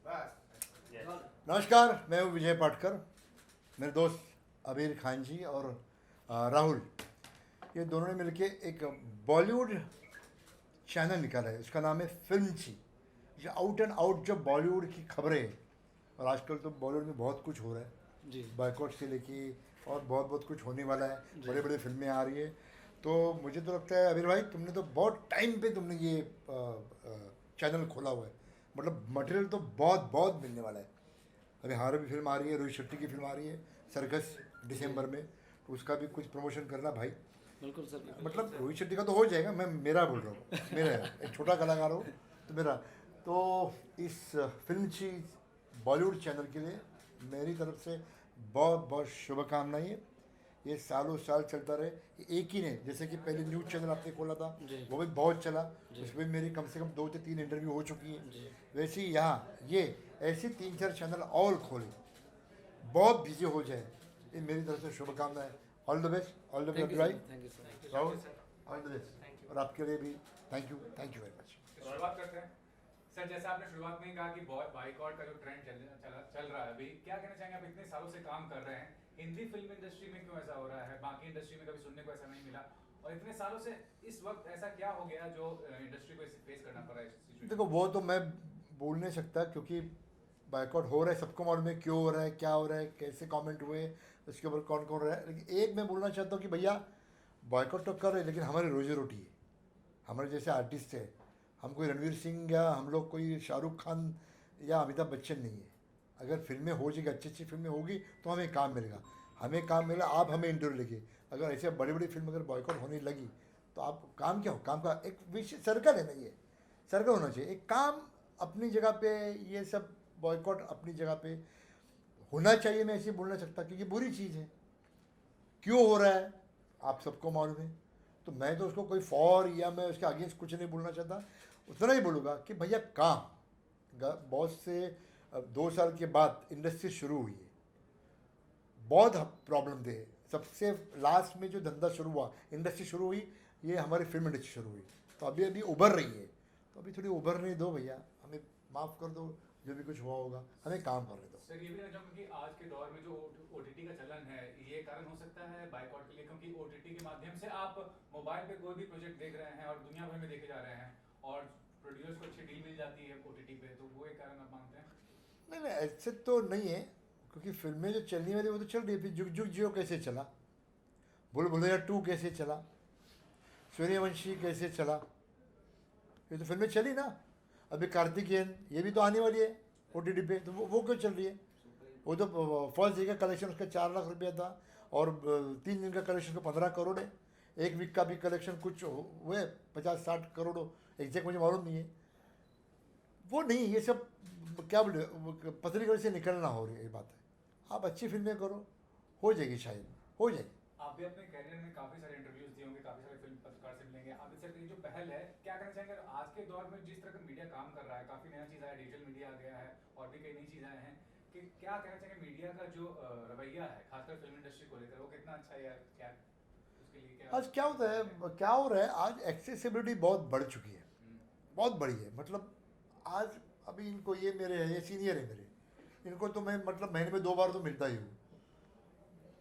नमस्कार, मैं हूँ विजय पाटकर। मेरे दोस्त अबीर खान जी और राहुल, ये दोनों ने मिलके एक बॉलीवुड चैनल निकाला है। उसका नाम है फिल्मची। जो आउट एंड आउट जो बॉलीवुड की खबरें हैं, और आजकल तो बॉलीवुड में बहुत कुछ हो रहा है, जी बाइकआउट से लेके और बहुत बहुत कुछ होने वाला है। जी। बड़े बड़े फिल्में आ रही है। तो मुझे तो लगता है अबीर भाई, तुमने तो बहुत टाइम पे तुमने ये चैनल खोला हुआ है। मतलब मटेरियल तो बहुत बहुत मिलने वाला है। अभी हमारी भी फिल्म आ रही है, रोहित शेट्टी की फिल्म आ रही है सर्कस, जी दिसंबर में। तो उसका भी कुछ प्रमोशन करना भाई। बिल्कुल सर, बिल्कुल। मतलब रोहित शेट्टी का तो हो जाएगा, मैं मेरा बोल रहा हूँ, मेरा है, एक छोटा कलाकार हो तो मेरा। तो इस फिल्म चीज बॉलीवुड चैनल के लिए मेरी तरफ से बहुत बहुत शुभकामनाएं। ये सालों साल चलता रहे। ये एक ही नहीं, जैसे कि पहले न्यूज़ चैनल आपने खोला था, जी वो भी बहुत चला। जी उसमें मेरी कम से कम 2 से 3 इंटरव्यू हो चुकी है। जी। वैसे ही यहाँ ये ऐसे 3 4 चैनल और खोले, बहुत बिजी हो जाए, ये मेरी तरफ से शुभकामनाएं। All the best, all the thank best you भाई। Sir, thank you sir. Rahul, all the best. और आपके लिए भी थैंक यू वेरी मच। शुरुआत करते हैं सर। जैसा आपने शुरुआत में ही कहा कि बाइकआउट का जो ट्रेंड चल रहा है, अभी क्या कहना चाहेंगे? आप इतने सालों से काम कर रहे हैं, हिंदी फिल्म इंडस्ट्री में क्यों ऐसा हो रहा है? बाकी इंडस्ट्री में कभी सुनने को ऐसा नहीं मिला, और इतने सालों से इस वक्त ऐसा क्या हो गया जो इंडस्ट्री को फेस करना पड़ रहा है इस सिचुएशन? देखो, वो तो मैं बोल नहीं सकता, क्योंकि बाइकआउट हो रहा है, सबको मालूम है क्यों हो रहा है, क्या हो रहा है, कैसे कमेंट हुए, उसके ऊपर कौन कौन रहा है। लेकिन एक मैं बोलना चाहता हूँ कि भैया, बाइकआउट तो कर रहे हैं, लेकिन हमारी रोजी रोटी है। हमारे जैसे आर्टिस्ट है, हम कोई रणवीर सिंह या हम लोग कोई शाहरुख खान या अमिताभ बच्चन नहीं है। अगर फिल्में हो जाएगी, अच्छी अच्छी फिल्में होगी, तो हमें काम मिलेगा। हमें काम मिलेगा, आप हमें इंटरव्यू लेंगे। अगर ऐसे बड़ी बड़ी फिल्म अगर बॉयकॉट होने लगी, तो आप काम क्या हो, काम का एक विषय सर्कल है ना, ये सर्कल होना चाहिए। एक काम अपनी जगह पे, ये सब बॉयकॉट अपनी जगह पे होना चाहिए। मैं ऐसे बोलना सकता, क्योंकि बुरी चीज़ है। क्यों हो रहा है आप सबको मालूम है। तो मैं तो उसको कोई फॉर या मैं उसके अगेंस्ट कुछ नहीं बोलना चाहता। उतना ही बोलूँगा कि भैया, काम बहुत से 2 साल के बाद इंडस्ट्री शुरू हुई है, बहुत प्रॉब्लम थे। सबसे लास्ट में जो धंधा शुरू हुआ, इंडस्ट्री शुरू हुई, ये हमारी फिल्म इंडस्ट्री शुरू हुई। तो अभी अभी उभर रही है, तो अभी थोड़ी उभरने दो भैया, हमें माफ़ कर दो। जो भी कुछ हुआ होगा, हमें काम करने दो। सर, ये भी ना चाहूंगा कि आज के दौर में जो ओटीटी का चलन है, ये कारण हो सकता है बाइकआउट के लिए, क्योंकि ओटीटी के माध्यम से आप मोबाइल पे कोई भी प्रोजेक्ट देख रहे हैं और दुनिया भर में देखे जा रहे हैं, और प्रोड्यूसर्स को अच्छी डील मिल जाती है ओटीटी पे, तो वो एक कारण आप मानते हैं? नहीं नहीं, ऐसे तो नहीं है, क्योंकि फिल्में जो चलनी वाली वो तो चल रही है। फिर जुग जुग जियो कैसे चला, भूल भुलैया 2 कैसे चला, सूर्यवंशी कैसे चला, ये तो फिल्में चली ना। अभी कार्तिकेयन ये भी तो आने वाली है ओटीटी पे, तो वो क्यों चल रही है। वो तो फर्स्ट डे का कलेक्शन उसका 4 लाख रुपया था, और 3 दिन का कलेक्शन तो 15 करोड़ है। एक वीक का भी कलेक्शन कुछ हुए 50 60 करोड़, एग्जैक्ट मुझे मालूम नहीं है। वो नहीं, ये सब क्या बोले, पतली गली से निकलना हो रही है, ये बात है। आप अच्छी फिल्में करो, हो जाएगी, शायद हो जाएगी। आप भी अपने करियर में काफी सारे इंटरव्यूज दिए होंगे, काफी सारे फिल्म पत्रकार से मिलेंगे आप। इस तरह की जो पहल है, क्या कहना चाहेंगे आज के दौर में जिस तरह का मीडिया काम कर रहा है, काफी नया चीज आया, डिजिटल मीडिया आ गया है, और भी कई नई चीज आए हैं, कि क्या कहना चाहेंगे मीडिया का जो रवैया है खासकर फिल्म इंडस्ट्री को लेकर, वो कितना अच्छा है, या क्या उसके लिए क्या? आज क्या होता है, क्या हो रहा है, आज एक्सेसिबिलिटी बहुत बढ़ चुकी है, बहुत बड़ी है। मतलब आज अभी इनको, ये मेरे हैं, ये सीनियर है मेरे, इनको तो मैं मतलब महीने में 2 बार तो मिलता ही हूँ।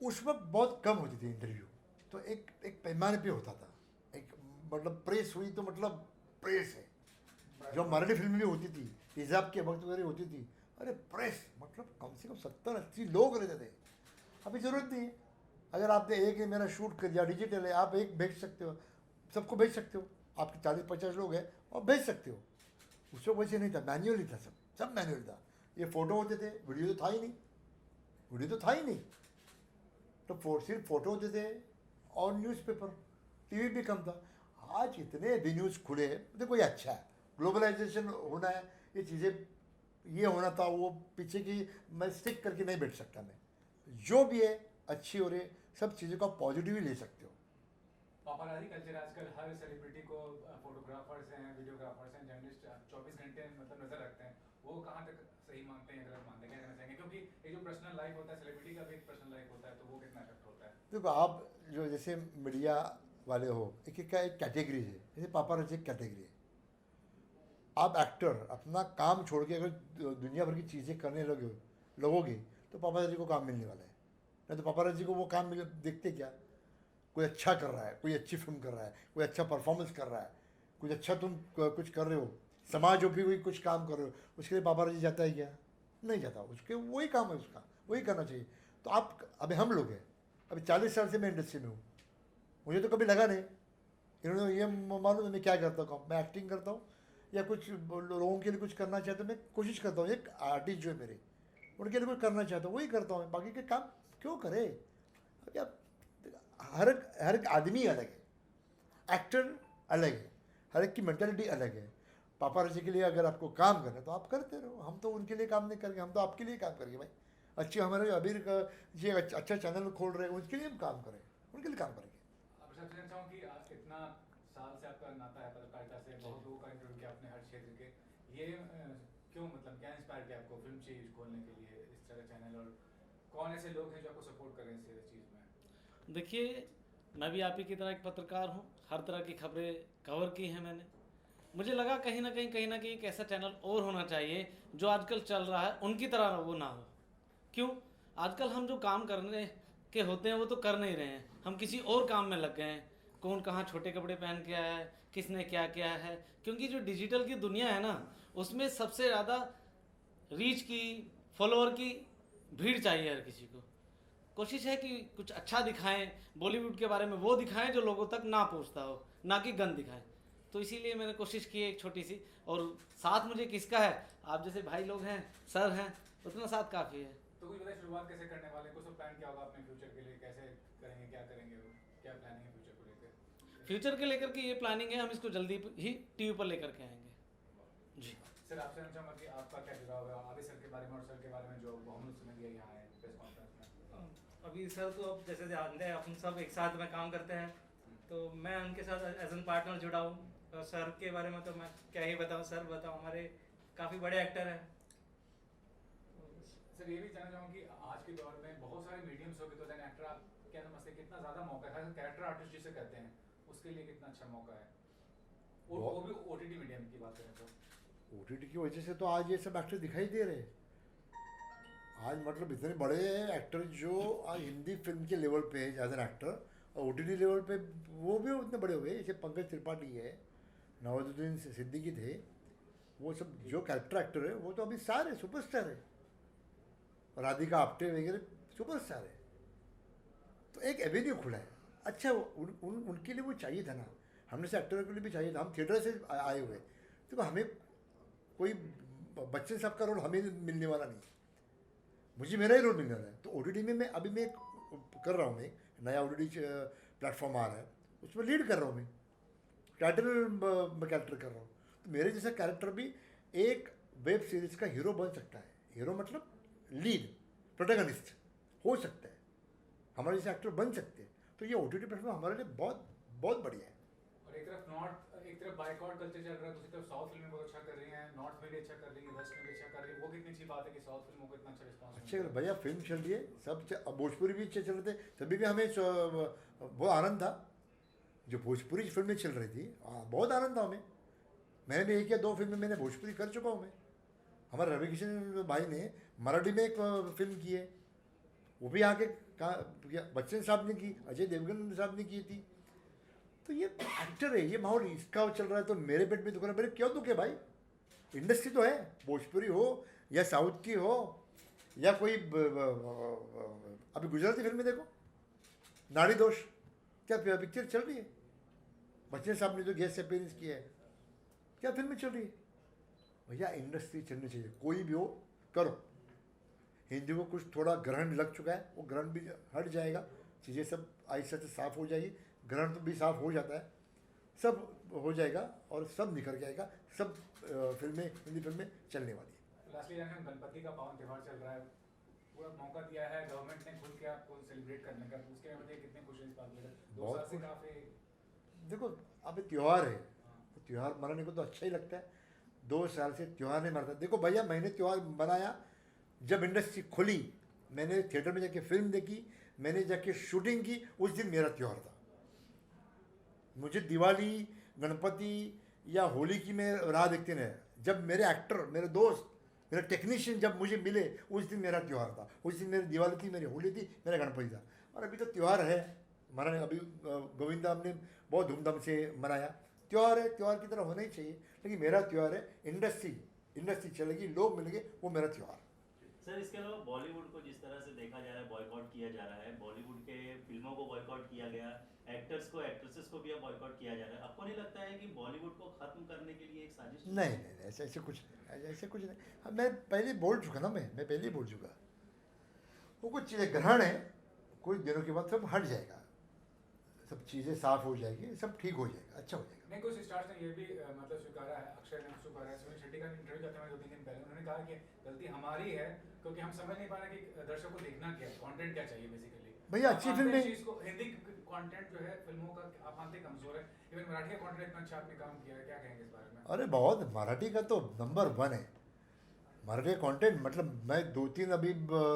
उस वक्त बहुत कम होती थी इंटरव्यू, तो एक एक पैमाने पे होता था। एक मतलब प्रेस हुई तो मतलब प्रेस है। जो मराठी फिल्म भी होती थी, हिजाब के वक्त वगैरह होती थी, अरे प्रेस मतलब कम से कम 70 80 लोग रहते थे। अभी ज़रूरत नहीं है। अगर आपने एक मेरा शूट कर दिया, डिजिटल है, आप एक भेज सकते हो, सबको भेज सकते हो। आपके 40 50 लोग हैं और भेज सकते हो। उसको वैसे नहीं था, मैन्युअली था, सब सब मैन्युअल था। ये फ़ोटो होते थे, वीडियो तो था ही नहीं, वीडियो तो था ही नहीं। तो सिर्फ फ़ोटो होते थे, और न्यूज़पेपर, टीवी भी कम था। आज इतने वेन्यूज़ खुले हैं, देखो ये अच्छा है, ग्लोबलाइजेशन होना है, ये चीज़ें, ये होना था, वो पीछे की मैं स्टिक करके नहीं बैठ सकता। मैं जो भी है अच्छी हो रही है, सब चीज़ों का पॉजिटिव ही ले सकते हो। पापाराजी कल्चर आजकल हर सेलिब्रिटी को, फोटोग्राफर्स हैं, वीडियोग्राफर्स हैं, जर्नलिस्ट 24 घंटे मतलब नजर रखते हैं। वो कहाँ तक सही मानते हैं, गलत मानते हैं, क्या कहना चाहेंगे? क्योंकि ये जो पर्सनल लाइफ होता है, सेलिब्रिटी का भी एक पर्सनल लाइफ होता है, तो वो कितना इफेक्ट होता है? देखो, आप जो जैसे मीडिया वाले हो, एक एक का एक कैटेगरी है। जैसे पापाराजी एक कैटेगरी है। आप एक्टर अपना काम छोड़ के अगर दुनिया भर की चीज़ें करने लगोगे तो पापाराजी को काम मिलने वाला है। नहीं तो पापाराजी को वो काम देखते क्या, कोई अच्छा कर रहा है, कोई अच्छी फिल्म कर रहा है, कोई अच्छा परफॉर्मेंस कर रहा है, कुछ अच्छा तुम कुछ कर रहे हो, समाज उपयोगी कुछ काम कर रहे हो, उसके लिए पापाराजी जाता है क्या? नहीं जाता। उसके वही काम है, उसका वही करना चाहिए। तो आप अभी हम लोग हैं, अभी 40 साल से मैं इंडस्ट्री में हूँ, मुझे तो कभी लगा नहीं, इन्होंने ये मालूम है मैं क्या करता हूँ, मैं एक्टिंग करता हूँ या कुछ लोगों के लिए कुछ करना चाहता हूँ, मैं कोशिश करता हूँ। एक आर्टिस्ट जो है मेरे, उनके लिए कुछ करना चाहता हूँ, वही करता हूँ। बाकी के काम क्यों करे? अभी आप हर एक आदमी अलग है, एक्टर अलग है, हर एक की मेंटालिटी अलग है। पापाराजी के लिए अगर आपको काम करना है तो आप करते रहो, हम तो उनके लिए काम नहीं करेंगे, हम तो आपके लिए काम करेंगे भाई। अच्छे हमारे अबीर का ये अच्छा चैनल खोल रहे हैं, उनके लिए हम काम करें, उनके लिए काम करेंगे। अब सर जानना चाहूँ कि इतना साल से आपका नाता है पत्रकारिता से, बहुत लोगों का इंटरव्यू किया अपने हर क्षेत्र के, ये क्यों, मतलब क्या इंस्पायर किया आपको फिल्म चीज खोलने के लिए इस तरह चैनल, और कौन ऐसे लोग हैं जो आपको सपोर्ट कर रहे हैं इस चीज़ में? देखिए, मैं भी आप ही की तरह एक पत्रकार हूँ, हर तरह की खबरें कवर की हैं मैंने। मुझे लगा कहीं ना कहीं एक ऐसा चैनल और होना चाहिए जो आजकल चल रहा है उनकी तरह वो ना हो। क्यों? आजकल हम जो काम करने के होते हैं वो तो कर नहीं रहे हैं, हम किसी और काम में लग गए हैं। कौन कहाँ छोटे कपड़े पहन के आया है, किसने क्या किया है, क्योंकि जो डिजिटल की दुनिया है ना, उसमें सबसे ज़्यादा रीच की, फॉलोअर की भीड़ चाहिए हर किसी को। कोशिश है कि कुछ अच्छा दिखाएं, बॉलीवुड के बारे में वो दिखाएं जो लोगों तक ना पहुंचता हो, ना कि गंद दिखाएं। तो इसीलिए मैंने कोशिश की है एक छोटी सी, और साथ मुझे किसका है, आप जैसे भाई लोग हैं, सर हैं, उतना साथ काफ़ी है। तो कुछ बताइए, शुरुआत कैसे करने वाले, कुछ प्लान क्या होगा अपने फ्यूचर के लिए, कैसे करेंगे, क्या करेंगे, क्या प्लानिंग है फ्यूचर को लेकर? फ्यूचर के लेकर के ये प्लानिंग है, हम इसको जल्दी ही टीवी पर लेकर के आएंगे जी। सर आपसे जानना चाहूँगा कि आपका क्या जुड़ाव है आगे सर के बारे में, और सर के बारे में जो हम लोग सुनेंगे यहाँ आए प्रेस कॉन्फ्रेंस में? अभी सर तो अब जैसे जानते हैं अपन सब एक साथ में काम करते हैं, तो मैं उनके साथ एज एन पार्टनर जुड़ा हूँ। और सर के बारे में तो मैं क्या ही बताऊँ, सर बताओ, हमारे काफ़ी बड़े एक्टर हैं। सर ये भी जानना चाहूँगा कि आज के दौर में बहुत सारे मीडियम्स हो गए, तो देन एक्टर आप क्या समझते हैं कितना ज़्यादा मौका है, कैरेक्टर आर्टिस्ट जिसे कहते हैं उसके लिए कितना अच्छा मौका है, और वो भी OTT मीडियम की बात करें तो? OTT की वजह से तो आज ये सब एक्टर दिखाई दे रहे हैं। आज मतलब इतने बड़े एक्टर जो आज हिंदी फिल्म के लेवल पे है एज एन एक्टर, और OTT लेवल पे वो भी उतने बड़े हो गए। जैसे पंकज त्रिपाठी है, नवाजुद्दीन सिद्दीकी थे, वो सब जो कैरेक्टर एक्टर है वो तो अभी सारे सुपरस्टार है। राधिका आप्टे वगैरह सुपरस्टार है। तो एक एवेन्यू खुला है। अच्छा उनके लिए वो चाहिए था ना, हमने से एक्टरों के लिए भी चाहिए था। हम थिएटर से आए हुए, तो हमें कोई बच्चन साहब का रोल हमें मिलने वाला नहीं, मुझे मेरा ही रोल मिलने वाला है। तो OTT में मैं अभी मैं कर रहा हूँ, मैं नया OTT प्लेटफॉर्म आ रहा है, उसमें लीड कर रहा हूँ, मैं कैरेक्टर कर रहा हूँ। तो मेरे जैसा कैरेक्टर भी एक वेब सीरीज का हीरो बन सकता है। हीरो मतलब लीड प्रोटैगनिस्ट हो सकता है, हमारे जैसे एक्टर बन सकते हैं। तो ये OTT प्लेटफॉर्म हमारे लिए बहुत बहुत बढ़िया है। और एक तरफ बाइकआउट कल्चर चल रहा है, दूसरी तरफ साउथ फिल्में बहुत अच्छा कर रही हैं, नॉर्थ में भी अच्छा कर रही है, वेस्ट में भी अच्छा कर रही है। वो कितनी अच्छी बात है कि साउथ फिल्मों को इतना अच्छा रिस्पॉन्स अच्छे भैया फिल्म चल रही है, सब भोजपुरी भी अच्छे चल रहे थे, तभी भी हमें बहुत आनंद था। जो भोजपुरी फिल्में चल रही थी बहुत आनंद था हमें। मैंने भी 1 या 2 फिल्में मैंने भोजपुरी कर चुका हूँ मैं। हमारे रवि किशन भाई ने मराठी में एक फिल्म की है, वो भी आके बच्चन साहब ने की, अजय देवगन साहब ने की थी। तो ये एक्टर है, ये माहौल इसका चल रहा है, तो मेरे पेट में दुख रहा है। मेरे क्यों दुखे भाई? इंडस्ट्री तो है, भोजपुरी हो या साउथ की हो या कोई अभी गुजराती फिल्में देखो, नाड़ी दोष क्या पिक्चर चल रही है, बच्चन साहब ने जो गेस्ट अपीयरेंस किया है, क्या फिल्में चल रही है भैया? इंडस्ट्री चलनी चाहिए, कोई भी हो करो। हिंदी को कुछ थोड़ा ग्रहण लग चुका है, वो ग्रहण भी हट जाएगा, चीज़ें सब आहिस्ते से साफ हो जाएगी। ग्रहण तो भी साफ हो जाता है, सब हो जाएगा और सब निखर के आएगा, सब फिल्में, हिंदी फिल्में चलने वाली है। लास्टली हम गणपति का पावन त्यौहार चल रहा है, पूरा मौका दिया है गवर्नमेंट ने खुल के आपको सेलिब्रेट करने का, उसके में बताइए कितने खुश हैं इस बात को? 2 साल से काफ़ी देखो अब त्यौहार है, तो त्यौहार मनाने को तो अच्छा ही लगता है। 2 साल से त्यौहार नहीं मनाता। देखो भैया, मैंने त्यौहार बनाया जब इंडस्ट्री खुली, मैंने थिएटर में जाके फिल्म देखी, मैंने जाके शूटिंग की, उस दिन मेरा त्यौहार था। मुझे दिवाली, गणपति या होली की मैं राह देखते नहीं, जब मेरे एक्टर, मेरे दोस्त, मेरे टेक्नीशियन जब मुझे मिले, उस दिन मेरा त्यौहार था। उस दिन मेरी दिवाली थी, मेरी होली थी, मेरा गणपति था। और अभी तो त्यौहार है हमारा। अभी गोविंदा हमने बहुत धूमधाम से मनाया। त्यौहार है, त्यौहार की तरह होना ही चाहिए। लेकिन मेरा त्यौहार है इंडस्ट्री चलेगी, लोग मिलेंगे, वो मेरा त्यौहार। सर इसके अलावा बॉलीवुड को जिस तरह से देखा जा रहा है, बॉयकॉट किया जा रहा है, बॉलीवुड के फिल्मों को बॉयकॉट किया गया, एक्टर्स को, एक्ट्रेसेस को भी अब बॉयकॉट किया जा रहा है, आपको नहीं लगता है कि बॉलीवुड को खत्म करने के लिए एक साजिश? नहीं, ऐसे कुछ नहीं, ऐसे कुछ नहीं। हाँ, मैं पहले बोल चुका ना, मैं पहले ही बोल चुका। वो कुछ चीज़ें ग्रहण है, कुछ दिनों के बाद सब हट जाएगा, सब चीज़ें साफ हो जाएगी, सब ठीक हो जाएगा, अच्छा हो जाएगा। नहीं, कुछ स्टार्स ने ये भी मतलब स्वीकारा है, अक्षय ने स्वीकारा है, सुनील शेट्टी का इंटरव्यू करते हुए 2-3 दिन पहले उन्होंने कहा कि गलती हमारी है क्योंकि हम समझ नहीं पा रहे कि दर्शक को देखना क्या है, कंटेंट क्या चाहिए बेसिकली। भैया अच्छी फिल्में, हिंदी कंटेंट जो है फिल्मों का आप मानते कमजोर है, इवन मराठी का कंटेंट इतना अच्छा आपने काम किया है, क्या कहेंगे इस बारे में? अरे बहुत, मराठी का तो नंबर 1 है। मराठी कंटेंट, मतलब मैं 2-3 अभी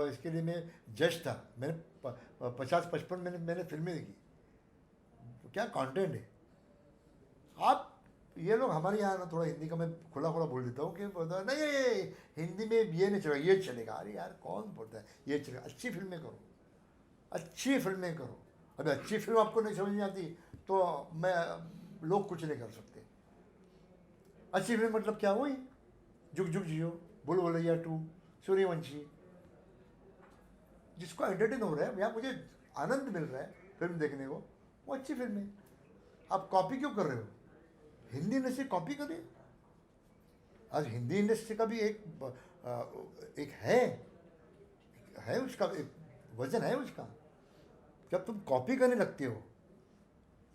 इसके लिए मैं जज था। मैंने 50-55 मैंने फिल्में देखी। तो क्या कंटेंट है। आप ये लोग हमारे यहाँ ना थोड़ा हिंदी का मैं खुला बोल देता हूँ कि नहीं ये हिंदी में ये नहीं चलेगा, ये चलेगा। अरे यार कौन बोलता है ये चलेगा? अच्छी फिल्में करो, अच्छी फिल्में करो। अभी अच्छी फिल्म आपको नहीं समझ में आती तो मैं लोग कुछ नहीं कर सकते। अच्छी फिल्म मतलब क्या? वही जुग जुग जियो, भूल भुलैया 2, सूर्यवंशी। जिसको एंटरटेन हो रहा है, या मुझे आनंद मिल रहा है फिल्म देखने को, वो अच्छी फिल्म है। आप कॉपी क्यों कर रहे हो? हिंदी इंडस्ट्री कॉपी करिए। आज हिंदी इंडस्ट्री का भी एक है उसका एक वजन है उसका। जब तुम कॉपी करने लगते हो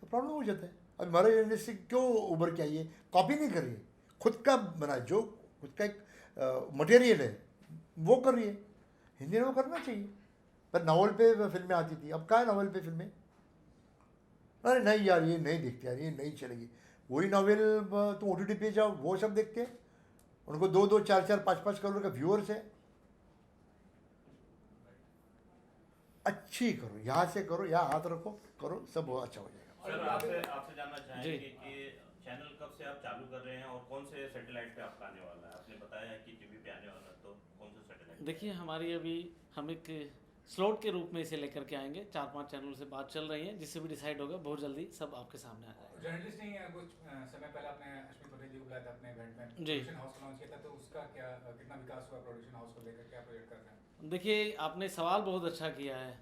तो प्रॉब्लम हो जाता है। अब हमारी इंडस्ट्री क्यों उभर के आई है? कॉपी नहीं कर रही है, खुद का बना, जो खुद का एक मटेरियल है वो कर रही है। हिंदी में वो करना चाहिए। पर नावल पे फिल्में आती थी, अब कहाँ है नावल पे फिल्में? अरे नहीं यार ये नहीं देखते यार, ये नहीं चलेगी। वही नावल तुम OTT पे जाओ, वो सब देखते हैं। उनको 2-2, 4-4, 5-5 करोड़ का व्यूअर्स है। अच्छी करो, यहाँ से करो, यहाँ हाथ रखो, करो, सब वो अच्छा हो जाएगा। सर आपसे जानना चाहेंगे कि चैनल कब से आप चालू कर रहे हैं और कौन से सैटेलाइट पे आपका आने वाला है? आपने बताया है कि टीवी पे आने वाला है, तो कौन से सैटेलाइट? देखिए हमारी अभी हम एक स्लॉट के रूप में इसे लेकर के आएंगे। 4-5 चैनल से बात चल रही है, जिससे भी डिसाइड होगा बहुत जल्दी सब आपके सामने आ जाएगा। जर्नलिस्ट नहीं है, कुछ समय पहले आपने अश्विनी पटेल जी को बुलाया था अपने इवेंट में, जी। प्रोडक्शन हाउस लॉन्च किया था, तो उसका क्या कितना विकास हुआ प्रोडक्शन हाउस को लेकर, क्या प्रोजेक्ट कर रहे हैं? देखिए आपने सवाल बहुत अच्छा किया है।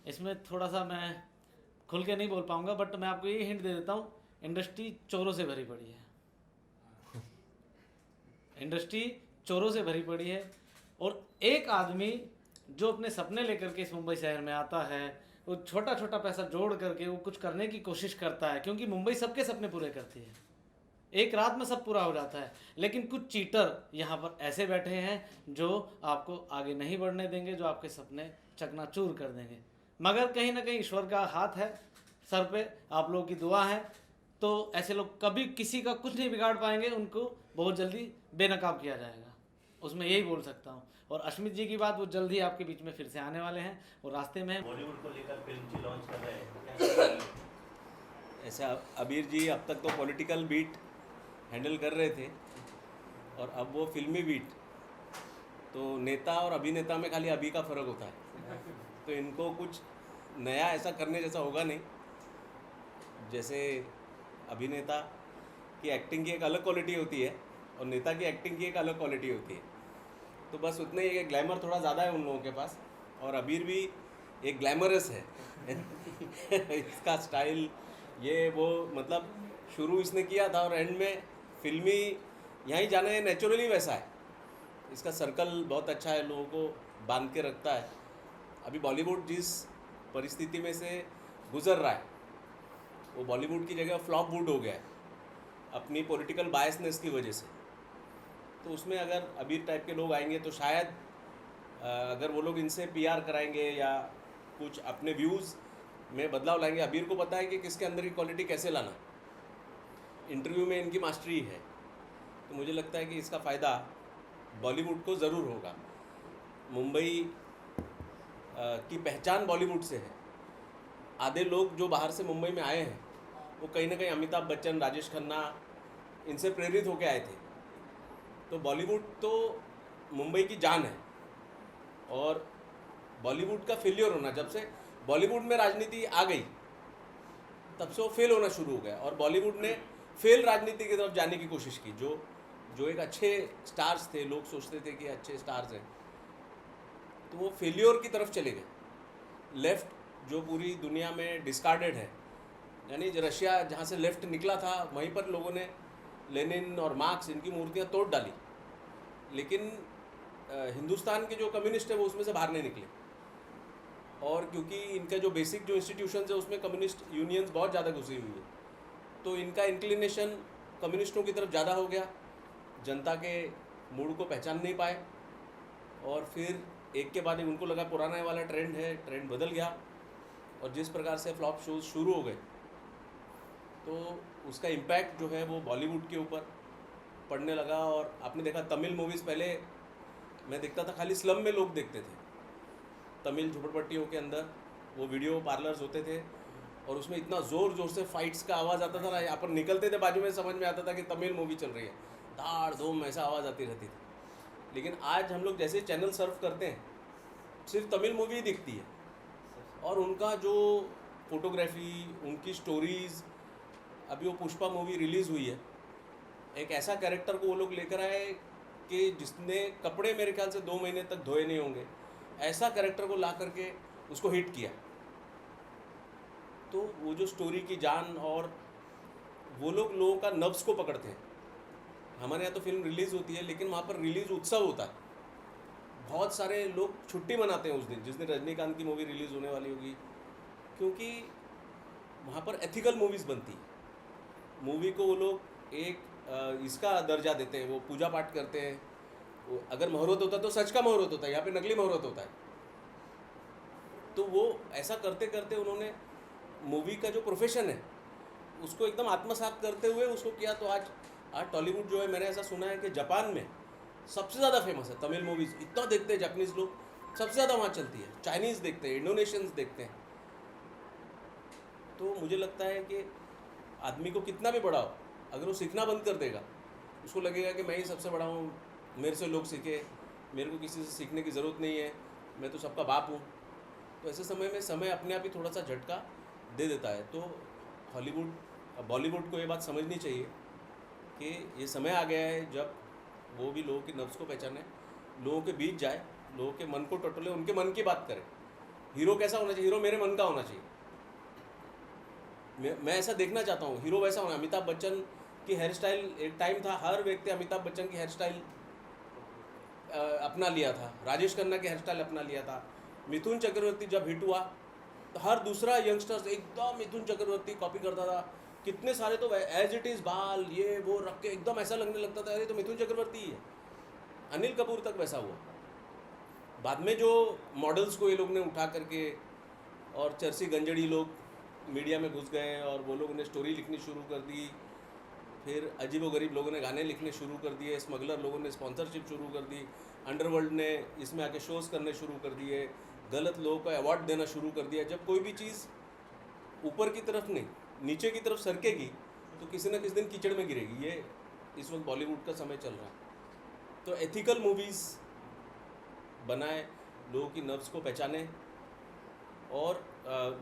इसमें थोड़ा सा मैं खुल के नहीं बोल पाऊंगा, बट मैं आपको ये हिंट दे देता हूँ, इंडस्ट्री चोरों से भरी पड़ी है। इंडस्ट्री चोरों से भरी पड़ी है। और एक आदमी जो अपने सपने लेकर के इस मुंबई शहर में आता है, वो छोटा छोटा पैसा जोड़ करके वो कुछ करने की कोशिश करता है, क्योंकि मुंबई सबके सपने पूरे करती है। एक रात में सब पूरा हो जाता है, लेकिन कुछ चीटर यहाँ पर ऐसे बैठे हैं जो आपको आगे नहीं बढ़ने देंगे, जो आपके सपने चकनाचूर कर देंगे। मगर कहीं ना कहीं ईश्वर का हाथ है सर पे, आप लोगों की दुआ है, तो ऐसे लोग कभी किसी का कुछ नहीं बिगाड़ पाएंगे। उनको बहुत जल्दी बेनकाब किया जाएगा, उसमें यही बोल सकता हूँ। और अश्मित जी की बात, वो जल्द ही आपके बीच में फिर से आने वाले हैं, वो रास्ते में हैं। बॉलीवुड को लेकर फिल्म जी लॉन्च कर रहे हैं, क्या कहेंगे? ऐसा अबीर जी अब तक तो पॉलिटिकल बीट हैंडल कर रहे थे और अब वो फिल्मी बीट। तो नेता और अभिनेता में खाली अभी का फ़र्क होता है, तो इनको कुछ नया ऐसा करने जैसा होगा नहीं। जैसे अभिनेता की एक्टिंग की एक अलग क्वालिटी होती है और नेता की एक्टिंग की एक अलग क्वालिटी होती है, तो बस उतने ही ग्लैमर थोड़ा ज़्यादा है उन लोगों के पास। और अबीर भी एक ग्लैमरस है इसका स्टाइल ये वो, मतलब शुरू इसने किया था और एंड में फिल्मी यहीं जाने नेचुरली वैसा है। इसका सर्कल बहुत अच्छा है, लोगों को बांध के रखता है। अभी बॉलीवुड जिस परिस्थिति में से गुजर रहा है, वो बॉलीवुड की जगह फ्लॉपवुड हो गया है अपनी पॉलिटिकल बायसनेस की वजह से। तो उसमें अगर अबीर टाइप के लोग आएंगे तो शायद अगर वो लोग इनसे PR कराएंगे या कुछ अपने व्यूज़ में बदलाव लाएंगे। अबीर को पता है कि किसके अंदर की क्वालिटी कैसे लाना, इंटरव्यू में इनकी मास्टरी है। तो मुझे लगता है कि इसका फ़ायदा बॉलीवुड को ज़रूर होगा। मुंबई की पहचान बॉलीवुड से है। आधे लोग जो बाहर से मुंबई में आए हैं वो कहीं ना कहीं अमिताभ बच्चन, राजेश खन्ना, इनसे प्रेरित होकर आए थे। तो बॉलीवुड तो मुंबई की जान है, और बॉलीवुड का फेलियर होना, जब से बॉलीवुड में राजनीति आ गई तब से वो फेल होना शुरू हो गया, और बॉलीवुड ने फेल राजनीति की तरफ जाने की कोशिश की। जो एक अच्छे स्टार्स थे, लोग सोचते थे कि अच्छे स्टार्स हैं, तो वो फेलियर की तरफ चले गए। लेफ्ट जो पूरी दुनिया में डिस्कार्डेड है, यानी रशिया जहाँ से लेफ्ट निकला था वहीं पर लोगों ने लेनिन और मार्क्स इनकी मूर्तियाँ तोड़ डाली, लेकिन हिंदुस्तान के जो कम्युनिस्ट है वो उसमें से बाहर नहीं निकले। और क्योंकि इनका जो बेसिक जो इंस्टीट्यूशंस है उसमें कम्युनिस्ट यूनियंस बहुत ज़्यादा घुसी हुई है, तो इनका इंक्लिनेशन कम्युनिस्टों की तरफ ज़्यादा हो गया, जनता के मूड को पहचान नहीं पाए, और फिर एक के बाद एक उनको लगा पुराना वाला ट्रेंड है, ट्रेंड बदल गया, और जिस प्रकार से फ्लॉप शोज शुरू हो गए तो उसका इम्पैक्ट जो है वो बॉलीवुड के ऊपर पड़ने लगा। और आपने देखा तमिल मूवीज़, पहले मैं देखता था खाली स्लम में लोग देखते थे, तमिल झोपड़पट्टियों के अंदर वो वीडियो पार्लर्स होते थे, और उसमें इतना ज़ोर ज़ोर से फाइट्स का आवाज़ आता था ना, यहाँ पर निकलते थे बाजू में समझ में आता था कि तमिल मूवी चल रही है, धाड़ धूम ऐसा आवाज़ आती रहती थी। लेकिन आज हम लोग जैसे चैनल सर्फ करते हैं सिर्फ तमिल मूवी ही दिखती है, और उनका जो फोटोग्राफी, उनकी स्टोरीज़, अभी वो पुष्पा मूवी रिलीज़ हुई है, एक ऐसा कैरेक्टर को वो लोग लेकर आए कि जिसने कपड़े मेरे ख्याल से 2 महीने तक धोए नहीं होंगे, ऐसा कैरेक्टर को ला करके उसको हिट किया। तो वो जो स्टोरी की जान, और वो लोग लोगों का नब्ज़ को पकड़ते हैं। हमारे यहाँ तो फिल्म रिलीज़ होती है, लेकिन वहाँ पर रिलीज़ उत्सव होता है, बहुत सारे लोग छुट्टी मनाते हैं उस दिन, जिस दिन रजनीकांत की मूवी रिलीज़ होने वाली होगी, क्योंकि वहाँ पर एथिकल मूवीज़ बनती है। मूवी को वो लोग एक इसका दर्जा देते हैं, वो पूजा पाठ करते हैं। वो अगर मुहूर्त होता तो सच का मुहूर्त होता है, यहाँ पे नकली मुहूर्त होता है। तो वो ऐसा करते करते उन्होंने मूवी का जो प्रोफेशन है उसको एकदम आत्मसात करते हुए उसको किया। तो आज टॉलीवुड जो है, मैंने ऐसा सुना है कि जापान में सबसे ज़्यादा फेमस है तमिल मूवीज़, इतना देखते हैं जापानीज़ लोग, सबसे ज़्यादा वहाँ चलती है। चाइनीज़ देखते हैं, इंडोनेशियंस देखते हैं। तो मुझे लगता है कि आदमी को कितना भी बड़ा हो, अगर वो सीखना बंद कर देगा, उसको लगेगा कि मैं ही सबसे बड़ा हूँ, मेरे से लोग सीखे, मेरे को किसी से सीखने की ज़रूरत नहीं है, मैं तो सबका बाप हूँ। तो ऐसे समय में समय अपने आप ही थोड़ा सा झटका दे देता है। तो हॉलीवुड, बॉलीवुड को ये बात समझनी चाहिए कि ये समय आ गया है जब वो भी लोगों के नफ्स को पहचाने, लोगों के बीच जाए, लोगों के मन को टटोले, उनके मन की बात करे। हीरो कैसा होना चाहिए? हीरो मेरे मन का होना चाहिए। मैं ऐसा देखना चाहता हूँ, हीरो वैसा होना। अमिताभ बच्चन की हेयर स्टाइल, एक टाइम था हर व्यक्ति अमिताभ बच्चन की हेयर स्टाइल अपना लिया था, राजेश खन्ना की हेयर स्टाइल अपना लिया था। मिथुन चक्रवर्ती जब हिट हुआ तो हर दूसरा यंगस्टर्स एकदम मिथुन चक्रवर्ती कॉपी करता था। कितने सारे तो एज इट इज़ बाल ये वो रख के एकदम ऐसा लगने लगता था, अरे तो मिथुन चक्रवर्ती ही है। अनिल कपूर तक वैसा हुआ। बाद में जो मॉडल्स को ये लोग ने उठा करके, और चर्सी गंजड़ी लोग मीडिया में घुस गए और वो लोगों ने स्टोरी लिखनी शुरू कर दी। फिर अजीब व गरीब लोगों ने गाने लिखने शुरू कर दिए, स्मगलर लोगों ने स्पॉन्सरशिप शुरू कर दी, अंडरवर्ल्ड ने इसमें आके शोज़ करने शुरू कर दिए, गलत लोगों को अवार्ड देना शुरू कर दिया। जब कोई भी चीज़ ऊपर की तरफ नहीं नीचे की तरफ सरकेगी तो किसी न किसी दिन कीचड़ में गिरेगी। ये इस वक्त बॉलीवुड का समय चल रहा है। तो एथिकल मूवीज़ बनाए, लोगों की नर्व्स को पहचाने, और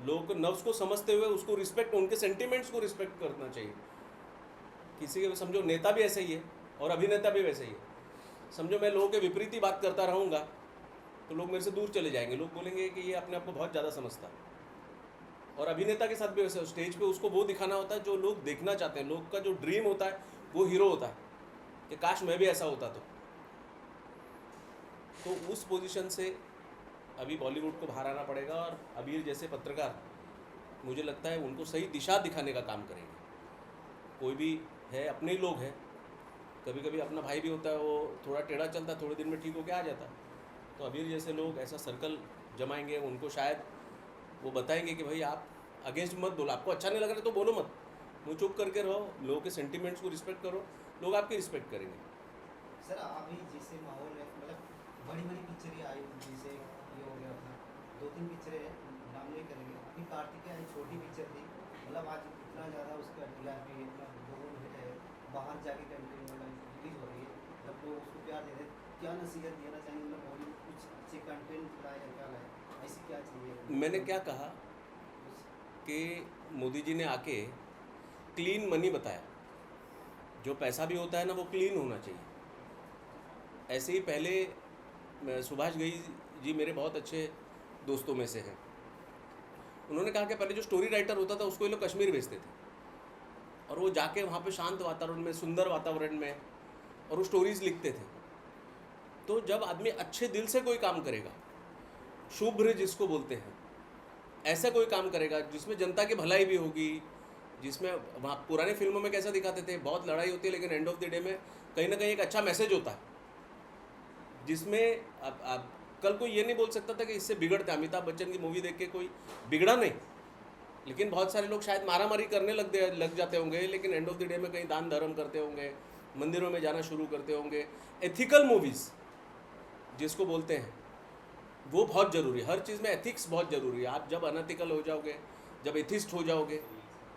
लोगों को नर्व्स को समझते हुए उसको रिस्पेक्ट, उनके सेंटिमेंट्स को रिस्पेक्ट करना चाहिए। किसी के समझो नेता भी ऐसे ही है और अभिनेता भी वैसे ही है। समझो मैं लोगों के विपरीत ही बात करता रहूँगा तो लोग मेरे से दूर चले जाएंगे, लोग बोलेंगे कि ये अपने आप को बहुत ज़्यादा समझता है। और अभिनेता के साथ भी वैसे, स्टेज पे उसको वो दिखाना होता है जो लोग देखना चाहते हैं। लोग का जो ड्रीम होता है वो हीरो होता है कि काश मैं भी ऐसा होता। तो उस पोजीशन से अभी बॉलीवुड को बाहर आना पड़ेगा, और अबीर जैसे पत्रकार मुझे लगता है उनको सही दिशा दिखाने का काम करेंगे। कोई भी है, अपने ही लोग हैं, कभी कभी अपना भाई भी होता है, वो थोड़ा टेढ़ा चलता है, थोड़े दिन में ठीक होकर आ जाता है। तो अबीर जैसे लोग ऐसा सर्कल जमाएंगे, उनको शायद वो बताएंगे कि भाई आप अगेंस्ट मत बोलो, आपको अच्छा नहीं लग रहा है तो बोलो मत, मुँह चुप करके रहो, लोगों के सेंटिमेंट्स को रिस्पेक्ट करो, लोग आपकी रिस्पेक्ट करेंगे। सर अभी जैसे माहौल है, मतलब बड़ी बड़ी पिक्चरें आई, जैसे ये हो गया अपना 2-3 पिक्चरें नाम नहीं करेंगे। अभी कार्तिक की छोटी पिक्चर थी, मतलब आज इतना ज़्यादा उसका TRP इतना लोगों में है, बाहर जाके कंट्री मतलब रिलीज हो रही है, मतलब लोग उसको प्यार दे रहे हैं, क्या नसीहत देना चाहेंगे? मतलब बॉलीवुड कुछ अच्छे कंटेंट लाए या क्या लाए, ऐसी क्या चाहिए? मैंने क्या कहा कि मोदी जी ने आके क्लीन मनी बताया, जो पैसा भी होता है ना वो क्लीन होना चाहिए। ऐसे ही पहले सुभाष घई जी मेरे बहुत अच्छे दोस्तों में से हैं। उन्होंने कहा कि पहले जो स्टोरी राइटर होता था उसको ये लोग कश्मीर भेजते थे और वो जाके वहाँ पे शांत वातावरण में, सुंदर वातावरण में और वो स्टोरीज़ लिखते थे। तो जब आदमी अच्छे दिल से कोई काम करेगा, शुभ्र जिसको बोलते हैं, ऐसा कोई काम करेगा जिसमें जनता की भलाई भी होगी, जिसमें वहाँ पुरानी फिल्मों में कैसा दिखाते थे, बहुत लड़ाई होती है लेकिन एंड ऑफ द डे में कहीं ना कहीं एक अच्छा मैसेज होता है, जिसमें अब कल कोई ये नहीं बोल सकता था कि इससे बिगड़ता। अमिताभ बच्चन की मूवी देख के कोई बिगड़ा नहीं, लेकिन बहुत सारे लोग शायद मारामारी करने लग जाते होंगे, लेकिन एंड ऑफ द डे में कहीं दान धर्म करते होंगे, मंदिरों में जाना शुरू करते होंगे। एथिकल मूवीज़ जिसको बोलते हैं वो बहुत ज़रूरी है। हर चीज़ में एथिक्स बहुत ज़रूरी है। आप जब अनएथिकल हो जाओगे, जब एथिस्ट हो जाओगे,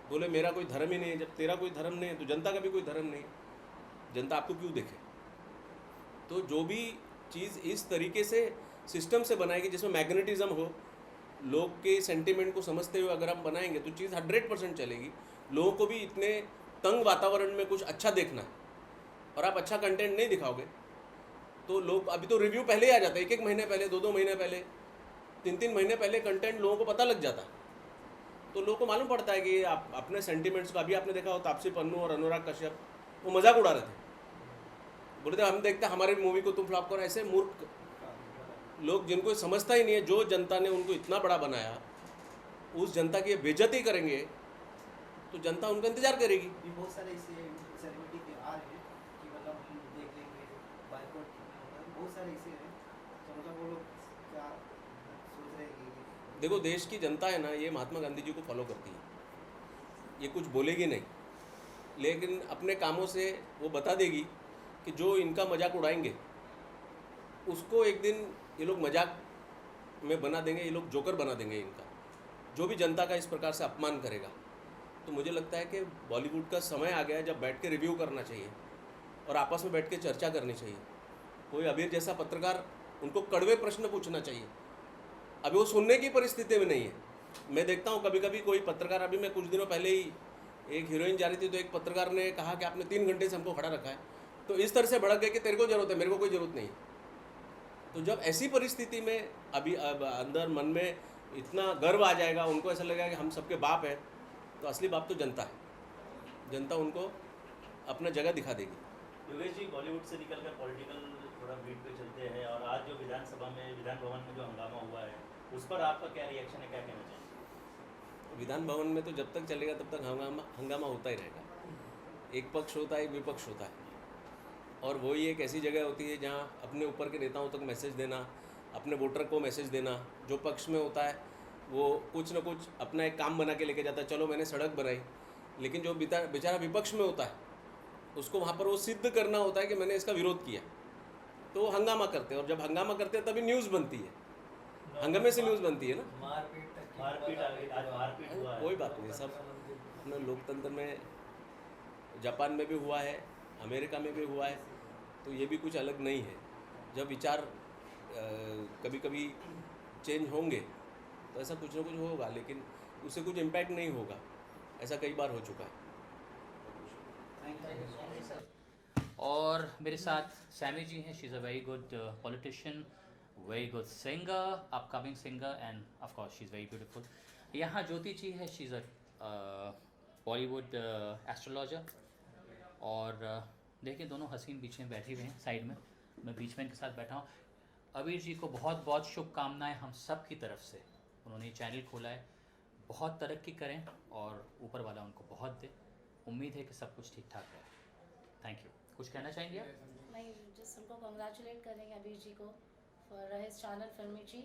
बोले मेरा कोई धर्म ही नहीं है, जब तेरा कोई धर्म नहीं है तो जनता का भी कोई धर्म नहीं है, जनता आपको क्यों देखे? तो जो भी चीज़ इस तरीके से सिस्टम से बनाएगी जिसमें मैग्नेटिज्म हो, लोग के सेंटिमेंट को समझते हुए अगर हम बनाएंगे तो चीज़ 100% चलेगी। लोगों को भी इतने तंग वातावरण में कुछ अच्छा देखना है और आप अच्छा कंटेंट नहीं दिखाओगे तो लोग, अभी तो रिव्यू पहले ही आ जाता है, 1-1 महीने पहले, 2-2 महीने पहले, 3-3 महीने पहले कंटेंट लोगों को पता लग जाता है। तो लोगों को मालूम पड़ता है कि आप अपने सेंटिमेंट्स को, अभी आपने देखा हो तापसी पन्नू और अनुराग कश्यप वो मजाक उड़ा रहे थे, बोले थे हम देखते हैं हमारी मूवी को तुम फ्लॉप करो। ऐसे मूर्ख लोग जिनको समझता ही नहीं है, जो जनता ने उनको इतना बड़ा बनाया, उस जनता की बेइज्जती करेंगे तो जनता उनका इंतजार करेगी। ये बहुत सारे ऐसे सेलिब्रिटी के आ रहे हैं कि मतलब हम देख लेंगे, बाइकआउट, बहुत सारे ऐसे हैं, तो मतलब वो लोग क्या सोच रहे हैं कि देखो देश की जनता है ना, ये महात्मा गांधी जी को फॉलो करती है, ये कुछ बोलेगी नहीं, लेकिन अपने कामों से वो बता देगी कि जो इनका मजाक उड़ाएंगे उसको एक दिन ये लोग मजाक में बना देंगे, ये लोग जोकर बना देंगे इनका। जो भी जनता का इस प्रकार से अपमान करेगा, तो मुझे लगता है कि बॉलीवुड का समय आ गया है जब बैठ के रिव्यू करना चाहिए और आपस में बैठ के चर्चा करनी चाहिए। कोई अबीर जैसा पत्रकार, उनको कड़वे प्रश्न पूछना चाहिए, अभी वो सुनने की परिस्थिति में नहीं है। मैं देखता हूँ कभी कभी कोई पत्रकार, अभी मैं कुछ दिनों पहले ही एक हीरोइन जा रही थी तो एक पत्रकार ने कहा कि आपने 3 घंटे से हमको खड़ा रखा है, तो इस तरह से भड़क गए कि तेरे को ज़रूरत है, मेरे को कोई ज़रूरत नहीं है। तो जब ऐसी परिस्थिति में अभी अब अंदर मन में इतना गर्व आ जाएगा, उनको ऐसा लगेगा कि हम सबके बाप हैं, तो असली बाप तो जनता है, जनता उनको अपना जगह दिखा देगी। योगेश जी, बॉलीवुड से निकलकर पॉलिटिकल थोड़ा बीट पे चलते हैं, और आज जो विधानसभा में, विधान भवन में जो हंगामा हुआ है, उस पर आपका क्या रिएक्शन है, क्या कहना चाहिए? विधान भवन में तो जब तक चलेगा तब तक हंगामा होता ही रहेगा। एक पक्ष होता है, एक विपक्ष होता है, और वही एक ऐसी जगह होती है जहाँ अपने ऊपर के नेताओं तक मैसेज देना, अपने वोटर को मैसेज देना। जो पक्ष में होता है वो कुछ ना कुछ अपना एक काम बना के लेके जाता है, चलो मैंने सड़क बनाई, लेकिन जो बेचारा विपक्ष में होता है उसको वहाँ पर वो सिद्ध करना होता है कि मैंने इसका विरोध किया, तो वो हंगामा करते हैं, और जब हंगामा करते हैं तभी न्यूज़ बनती है, हंगामे से न्यूज़ बनती है ना। मारपीट आ गई, आज मारपीट हुआ है। कोई बात नहीं, सब अपने लोकतंत्र में, जापान में भी हुआ है, अमेरिका में भी हुआ है, तो ये भी कुछ अलग नहीं है। जब विचार कभी कभी चेंज होंगे तो ऐसा कुछ ना कुछ होगा, लेकिन उससे कुछ इम्पैक्ट नहीं होगा, ऐसा कई बार हो चुका है। और मेरे साथ सैमी जी हैं, she is a very good politician, very good singer, upcoming singer, end of course she is very beautiful. यहाँ ज्योति जी है, she is a Bollywood astrologer, और देखिए दोनों हसीन बीच में बैठे हुए हैं, साइड में, मैं बीच में इनके साथ बैठा हूँ। अबीर जी को बहुत बहुत शुभकामनाएं हम सब की तरफ से, उन्होंने ये चैनल खोला है, बहुत तरक्की करें और ऊपर वाला उनको बहुत दे। उम्मीद है कि सब कुछ ठीक ठाक रहे। Thank you. कुछ कहना चाहेंगे आप? नहीं, जस्ट उनको कॉन्ग्रेचुलेट करेंगे अबीर जी को फॉर हिज चैनल फिल्मी जी,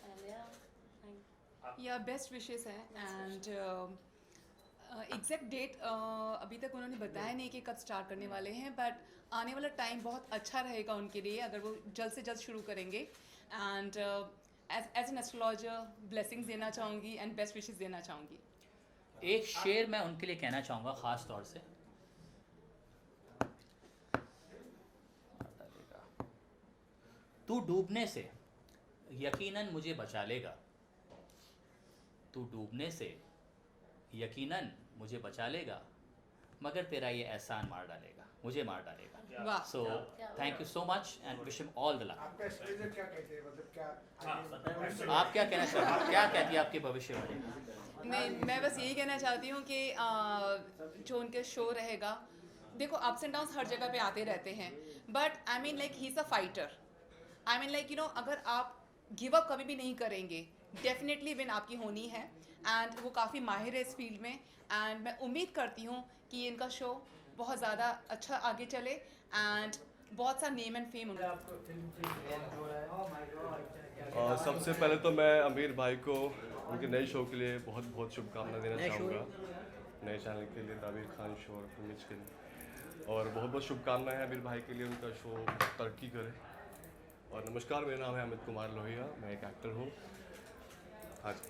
एंड या थैंक या बेस्ट विशेस है। एंड एग्जैक्ट डेट अभी तक उन्होंने बताया नहीं कि कब स्टार्ट करने वाले हैं, बट आने वाला टाइम बहुत अच्छा रहेगा उनके लिए अगर वो जल्द से जल्द शुरू करेंगे। And as an astrologer blessings देना चाहूँगी एंड बेस्ट विशेस देना चाहूँगी। एक शेर मैं उनके लिए कहना चाहूँगा ख़ास तौर से, तू डूबने से यकीनन मुझे बचा लेगा, तू डूबने से यकीनन मुझे बचा लेगा, मगर तेरा ये एहसान मार डालेगा, मुझे मार डालेगा। वाह। So thank you so much and wish him all the luck. आपका एस्ट्रोलॉजर क्या कहते हैं, मतलब क्या आप क्या कहना चाहते हैं, क्या कहती है आपकी भविष्यवाणी? मैं बस यही कहना चाहती हूँ कि जो उनके शो रहेगा, देखो अप्स एंड डाउन्स हर जगह पे आते रहते हैं, but I mean like he is a fighter. I mean like अगर आप गिव अप कभी भी नहीं करेंगे, डेफिनेटली विन आपकी होनी है। एंड वो काफ़ी माहिर है इस फील्ड में, एंड मैं उम्मीद करती हूँ कि इनका शो बहुत ज़्यादा अच्छा आगे चले एंड बहुत सा नेम एंड फेम उनका। सबसे पहले तो मैं आमिर भाई को उनके नए शो के लिए बहुत बहुत शुभकामनाएं देना चाहूँगा, नए चैनल के लिए, आमिर खान शो और फिल्म के लिए, और बहुत बहुत शुभकामनाएं हैं आमिर भाई के लिए, उनका शो तरक्की करे। और नमस्कार, मेरा नाम है अमित कुमार लोहिया, मैं एक एक्टर हूँ। हाँ जी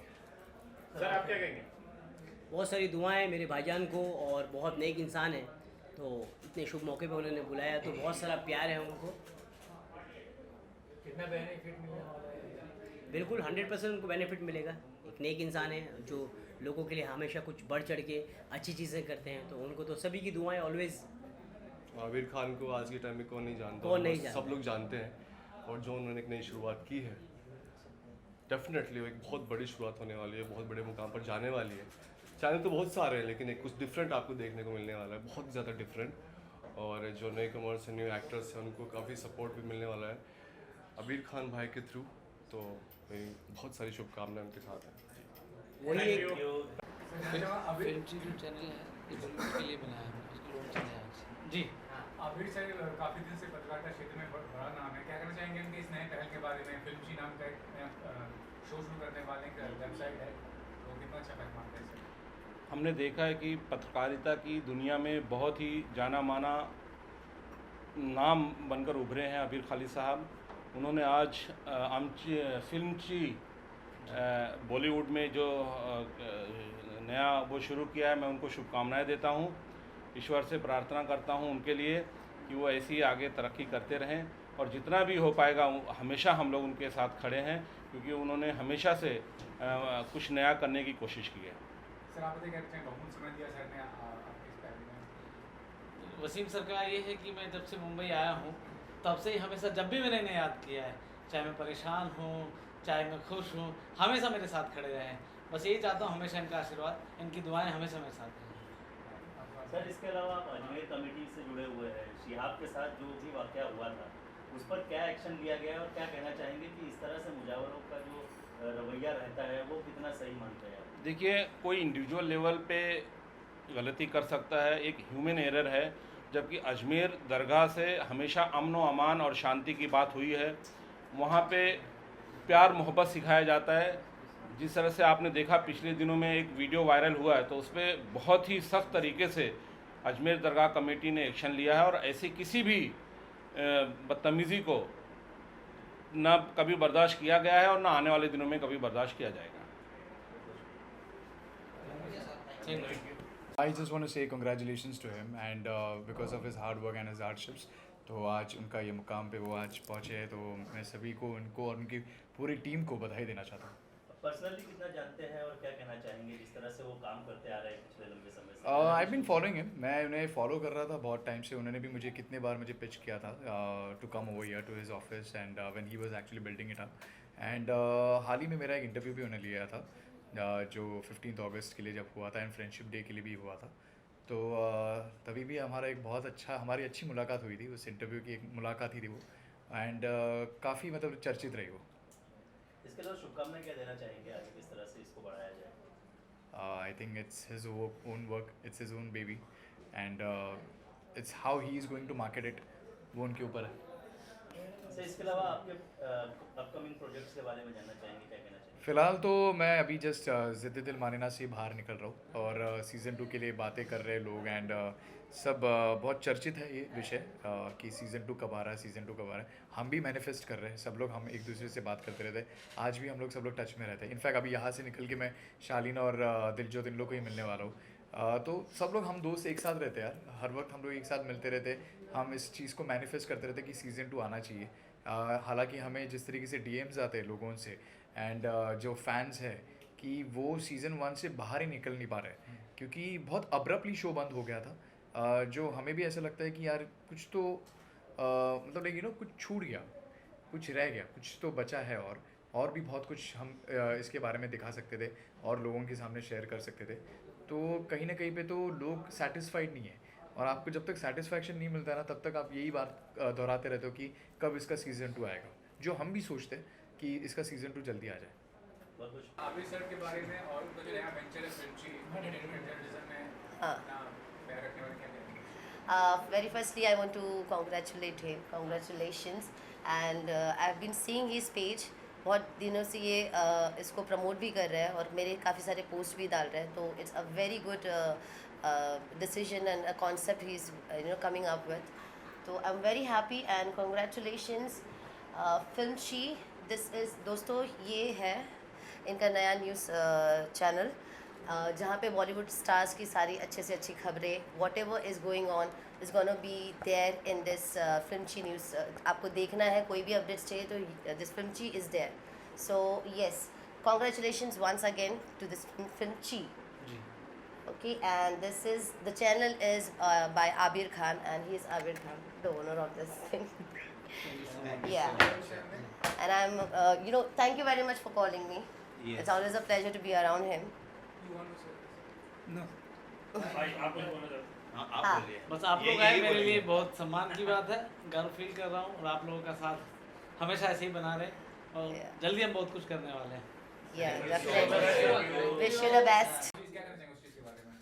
सर, आप क्या कहेंगे? बहुत सारी दुआएं मेरे भाईजान को, और बहुत नेक इंसान है, तो इतने शुभ मौके पे उन्होंने बुलाया, तो बहुत सारा प्यार है उनको। कितना बेनिफिट मिलने वाला है? बिल्कुल 100% उनको बेनिफिट मिलेगा। एक नेक इंसान है जो लोगों के लिए हमेशा कुछ बढ़ चढ़ के अच्छी चीज़ें करते हैं, तो उनको तो सभी की दुआएं ऑलवेज। आमिर खान को आज के टाइम में कौन नहीं जानता, कौन नहीं जानता? सब लोग जानते हैं, और जो उन्होंने एक नई शुरुआत की है, डेफिनेटली वो एक बहुत बड़ी शुरुआत होने वाली है, बहुत बड़े मुकाम पर जाने वाली है। चैनल तो बहुत सारे हैं, लेकिन एक कुछ डिफरेंट आपको देखने को मिलने वाला है, बहुत ज़्यादा डिफरेंट। और जो नए कमर्स न्यू एक्टर्स हैं उनको काफ़ी सपोर्ट भी मिलने वाला है आमिर खान भाई के थ्रू, तो मेरी बहुत सारी शुभकामनाएं उनके साथ हैं। वही एक फिल्म जो चैनल है ये फिल्म के लिए बनाया है, उसको लॉन्च किया है आज। जी आमिर सर काफ़ी दिन से पत्रकारिता क्षेत्र में बड़ा नाम है, क्या कहना चाहेंगे उनके इस नए पहल के बारे में? फिल्म जी नाम का एक नया शो शुरू करने वाले एक वेबसाइट है, तो कितना अच्छा पैक मानते हैं सर? हमने देखा है कि पत्रकारिता की दुनिया में बहुत ही जाना माना नाम बनकर उभरे हैं अबीर खालिद साहब। उन्होंने आज आमची फिल्मची बॉलीवुड में जो नया वो शुरू किया है, मैं उनको शुभकामनाएं देता हूं। ईश्वर से प्रार्थना करता हूं उनके लिए कि वो ऐसी ही आगे तरक्की करते रहें, और जितना भी हो पाएगा हमेशा हम लोग उनके साथ खड़े हैं, क्योंकि उन्होंने हमेशा से कुछ नया करने की कोशिश की है। सर, आप बताइए, कहते हैं बहुत समय दिया सर ने आपके इस पहल में? वसीम सर का ये है कि मैं जब से मुंबई आया हूँ तब से ही हमेशा जब भी मैंने इन्हें याद किया है, चाहे मैं परेशान हूँ चाहे मैं खुश हूँ, हमेशा मेरे साथ खड़े रहे हैं। बस यही चाहता हूँ, हमेशा इनका आशीर्वाद, इनकी दुआएं हमेशा मेरे साथ रहें। सर, इसके अलावा आप अजमेर कमेटी से जुड़े हुए हैं, शिहाब के साथ जो भी वाक़या हुआ था उस पर क्या एक्शन लिया गया है, और क्या कहना चाहेंगे कि इस तरह से मुजावरों का जो रवैया रहता है वो कितना सही मानते हैं? देखिए, कोई इंडिविजुअल लेवल पे गलती कर सकता है, एक ह्यूमन एरर है, जबकि अजमेर दरगाह से हमेशा अमन व अमान और शांति की बात हुई है। वहाँ पे प्यार मोहब्बत सिखाया जाता है। जिस तरह से आपने देखा पिछले दिनों में एक वीडियो वायरल हुआ है, तो उस पर बहुत ही सख्त तरीके से अजमेर दरगाह कमेटी ने एक्शन लिया है, और ऐसी किसी भी बदतमीज़ी को ना कभी बर्दाश्त किया गया है और ना आने वाले दिनों में कभी बर्दाश्त किया जाएगा। I just want to say congratulations to him and because of his hard work and his hardships, तो आज उनका ये मुकाम पे वो आज पहुँचे हैं, तो मैं सभी को, उनको और उनकी पूरी टीम को बधाई देना चाहता हूँ। पर्सनली कितना जानते हैं और क्या कहना चाहेंगे जिस तरह से वो काम करते आ रहे हैं पिछले लंबे समय से? I've been following him, मैं उन्हें फॉलो कर रहा था बहुत टाइम से। उन्होंने भी मुझे कितने बार मुझे पिच किया था to come over here to his office and when he was actually building it up. And हाल ही में मेरा एक इंटरव्यू भी उन्होंने लिया था जो 15 अगस्त के लिए जब हुआ था, एंड फ्रेंडशिप डे के लिए भी हुआ था, तो तभी भी हमारा एक बहुत अच्छा, हमारी अच्छी मुलाकात हुई थी। उस इंटरव्यू की एक मुलाकात ही थी वो, एंड काफ़ी मतलब चर्चित रही वो। इसके अलावा शुभकामनाएं क्या देना चाहेंगे आगे किस तरह से इसको बढ़ाया जाए? I think it's his own work, it's his own baby, and it's how he is going to market it, वो उनके ऊपर है। सर, इसके अलावा आपके अपकमिंग प्रोजेक्ट्स के बारे में जानना चाहेंगे, क्या कहना चाहेंगे? फ़िलहाल तो मैं अभी जस्ट ज़िद्द दिल मानेना से बाहर निकल रहा हूँ, और सीज़न 2 के लिए बातें कर रहे हैं लोग, एंड सब बहुत चर्चित है ये विषय कि सीज़न 2 कब आ रहा है, सीज़न 2 कब आ रहा है। हम भी मैनिफेस्ट कर रहे हैं, सब लोग, हम एक दूसरे से बात करते रहते हैं। आज भी हम लोग सब लोग टच में रहते हैं। इनफैक्ट अभी यहाँ से निकल के मैं शालीन और दिलजोत इन लोग को ही मिलने वाला हूँ। तो सब लोग, हम दोस्त एक साथ रहते हैं यार, हर वक्त हम लोग एक साथ मिलते रहते हैं। हम इस चीज़ को मैनिफेस्ट करते रहते हैं कि सीज़न 2 आना चाहिए, हालांकि हमें जिस तरीके से डीएम्स आते हैं लोगों से एंड जो फैंस है कि वो सीज़न 1 से बाहर ही निकल नहीं पा रहे क्योंकि बहुत अब्रप्टली शो बंद हो गया था, जो हमें भी ऐसा लगता है कि यार कुछ तो मतलब यू नो कुछ छूट गया, कुछ रह गया, कुछ तो बचा है और भी बहुत कुछ हम इसके बारे में दिखा सकते थे और लोगों के सामने शेयर कर सकते थे। तो कहीं ना कहीं पे तो लोग सेटिस्फाइड नहीं है और आपको जब तक सेटिस्फैक्शन नहीं मिलता है ना तब तक आप यही बात दोहराते रहते हो कि कब इसका सीज़न 2 आएगा, जो हम भी सोचते हैं कि इसका सीज़न 2 जल्दी आ जाए। आबिर सर के बारे में और उनका जो नया वेंचर है फिल्मची एंटरटेनमेंट जर्नलिज्म में अपना पैर रखने वाले क्या कहेंगे? Very firstly, I want to congratulate him. Congratulations. And I've been seeing his page. बहुत दिनों से ये इसको प्रमोट भी कर रहा है और मेरे काफ़ी सारे पोस्ट भी डाल रहा है, तो it's a very good decision and a concept he is coming up with. तो I am very happy and congratulations Filmchi. This is दोस्तों, ये है इनका नया न्यूज़ चैनल जहाँ पे बॉलीवुड स्टार्स की सारी अच्छे से अच्छी खबरें, whatever is going on is gonna be there in this Filmchi news. आपको देखना है, कोई भी अपडेट्स चाहिए तो this Filmchi is there. So yes, congratulations once again to this Filmchi. Okay, and this is the channel is by Abir Khan, and he is Abir Khan, the owner of this thing. Yeah, and I'm thank you very much for calling me. Yes. It's always a pleasure to be around him. You want to say this? हाँ, बस आप लोग आए मेरे लिए बहुत सम्मान की बात है, गर्व फील कर रहा हूँ और आप लोगों का साथ हमेशा ऐसे ही बना रहे और जल्दी हम बहुत कुछ करने वाले हैं। Yeah, definitely. Wish you the best. क्या कहना चाहेंगे उस चीज़ के बारे में?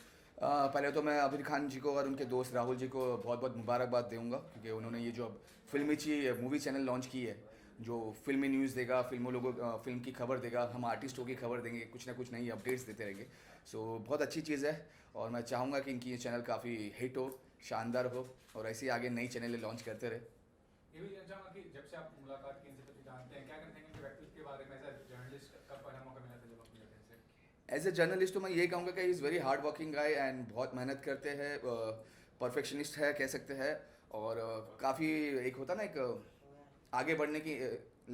पहले तो मैं आबिर खान जी को और उनके दोस्त राहुल जी को बहुत बहुत मुबारकबाद दूंगा क्योंकि उन्होंने ये जो फिल्मीची मूवी चैनल लॉन्च की है, जो फिल्मी न्यूज़ देगा, फिल्म की खबर देगा, हम आर्टिस्टों की खबर देंगे, कुछ ना कुछ नई अपडेट्स देते रहेंगे। सो बहुत अच्छी चीज़ है और मैं चाहूँगा कि इनकी ये चैनल काफ़ी हिट हो, शानदार हो और ऐसे ही आगे नई चैनलें लॉन्च करते रहे। ये भी जानना चाहूँगा कि जब से आप मुलाकात की, इनसे कुछ जानते हैं, क्या कहते हैं इनके व्यक्तित्व के बारे में? एज अ जर्नलिस्ट कब पहला मौका मिला था जब आप मिले थे इनसे? एज ए जर्नलिस्ट तो मैं ये कहूँगा कि is very hard working guy and बहुत मेहनत करते हैं, परफेक्शनिस्ट है कह सकते हैं और काफ़ी एक होता ना एक आगे बढ़ने की